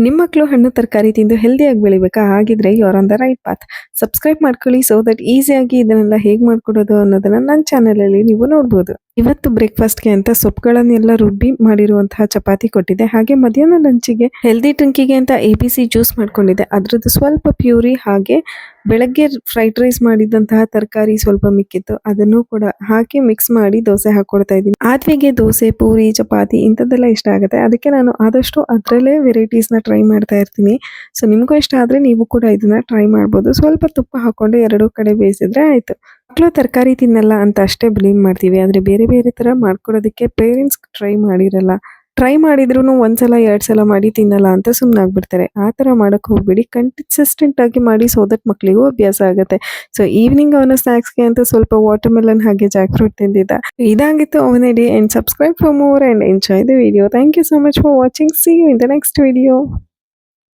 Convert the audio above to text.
ನಿಮ್ಮ ಮಕ್ಕಳು ಹಣ್ಣು ತರಕಾರಿ ತಿಂದು ಹೆಲ್ದಿಯಾಗಿ ಬೆಳಿಬೇಕಾ? ಹಾಗಿದ್ರೆ you are on the right path. Subscribe ಮಾಡ್ಕೊಳ್ಳಿ ಸೊ ದಟ್ ಈಸಿಯಾಗಿ ಇದನ್ನೆಲ್ಲ ಹೇಗೆ ಮಾಡ್ಕೊಡೋದು ಅನ್ನೋದನ್ನ ನನ್ನ ಚಾನಲಲ್ಲಿ ನೀವು ನೋಡ್ಬೋದು. ಇವತ್ತು ಬ್ರೇಕ್ಫಾಸ್ಟ್ಗೆ ಅಂತ ಸೊಪ್ಪುಗಳನ್ನೆಲ್ಲ ರುಬ್ಬಿ ಮಾಡಿರುವಂತಹ ಚಪಾತಿ ಕೊಟ್ಟಿದ್ದೆ. ಹಾಗೆ ಮಧ್ಯಾಹ್ನ ಲಂಚಿಗೆ ಹೆಲ್ದಿ ಡ್ರಿಂಕಿಗೆ ಅಂತ ABC ಜ್ಯೂಸ್ ಮಾಡ್ಕೊಂಡಿದ್ದೆ. ಅದ್ರದ್ದು ಸ್ವಲ್ಪ ಪ್ಯೂರಿ ಹಾಗೆ ಬೆಳಗ್ಗೆ ಫ್ರೈಡ್ ರೈಸ್ ಮಾಡಿದಂತಹ ತರಕಾರಿ ಸ್ವಲ್ಪ ಮಿಕ್ಕಿತ್ತು, ಅದನ್ನು ಕೂಡ ಹಾಕಿ ಮಿಕ್ಸ್ ಮಾಡಿ ದೋಸೆ ಹಾಕೊಡ್ತಾ ಇದ್ದೀನಿ. ಆದ್ವಿಗೆ ದೋಸೆ, ಪೂರಿ, ಚಪಾತಿ ಇಂಥದ್ದೆಲ್ಲ ಇಷ್ಟ ಆಗುತ್ತೆ. ಅದಕ್ಕೆ ನಾನು ಆದಷ್ಟು ಅದರಲ್ಲೇ ವೆರೈಟೀಸ್ನ ಟ್ರೈ ಮಾಡ್ತಾ ಇರ್ತೀನಿ. ಸೊ ನಿಮಗೂ ಇಷ್ಟ ಆದರೆ ನೀವು ಕೂಡ ಇದನ್ನ ಟ್ರೈ ಮಾಡ್ಬೋದು. ಸ್ವಲ್ಪ ತುಪ್ಪ ಹಾಕೊಂಡು ಎರಡೂ ಕಡೆ ಬೇಯಿಸಿದ್ರೆ ಆಯಿತು. ಮಕ್ಕಳು ತರಕಾರಿ ತಿನ್ನಲ್ಲ ಅಂತ ಅಷ್ಟೇ ಬ್ಲೇಮ್ ಮಾಡ್ತೀವಿ, ಆದರೆ ಬೇರೆ ಬೇರೆ ಥರ ಮಾಡ್ಕೊಡೋದಕ್ಕೆ ಪೇರೆಂಟ್ಸ್ ಟ್ರೈ ಮಾಡಿರಲ್ಲ. ಟ್ರೈ ಮಾಡಿದ್ರು ಒಂದ್ಸಲ 2 ಸಲ ಮಾಡಿ ತಿನ್ನಲ್ಲ ಅಂತ ಸುಮ್ಮನಾಗ್ಬಿಡ್ತಾರೆ. ಆ ಥರ ಮಾಡೋಕ್ಕೆ ಹೋಗ್ಬೇಡಿ, ಕನ್ಸಿಸ್ಟೆಂಟ್ ಆಗಿ ಮಾಡಿ ಸೊ ದಟ್ ಮಕ್ಕಳಿಗೂ ಅಭ್ಯಾಸ ಆಗುತ್ತೆ. ಸೊ ಈವ್ನಿಂಗ್ ಅವನ ಸ್ನ್ಯಾಕ್ಸ್ಗೆ ಅಂತ ಸ್ವಲ್ಪ ವಾಟರ್ಮೆಲನ್ ಹಾಗೆ ಜಾಕ್ ಫ್ರೂಟ್ ತಿಂದಿದ್ದ. ಇದಾಗಿತ್ತು ಅವನ day. And subscribe for more and enjoy the video. Thank you so much for watching. See you in the next video.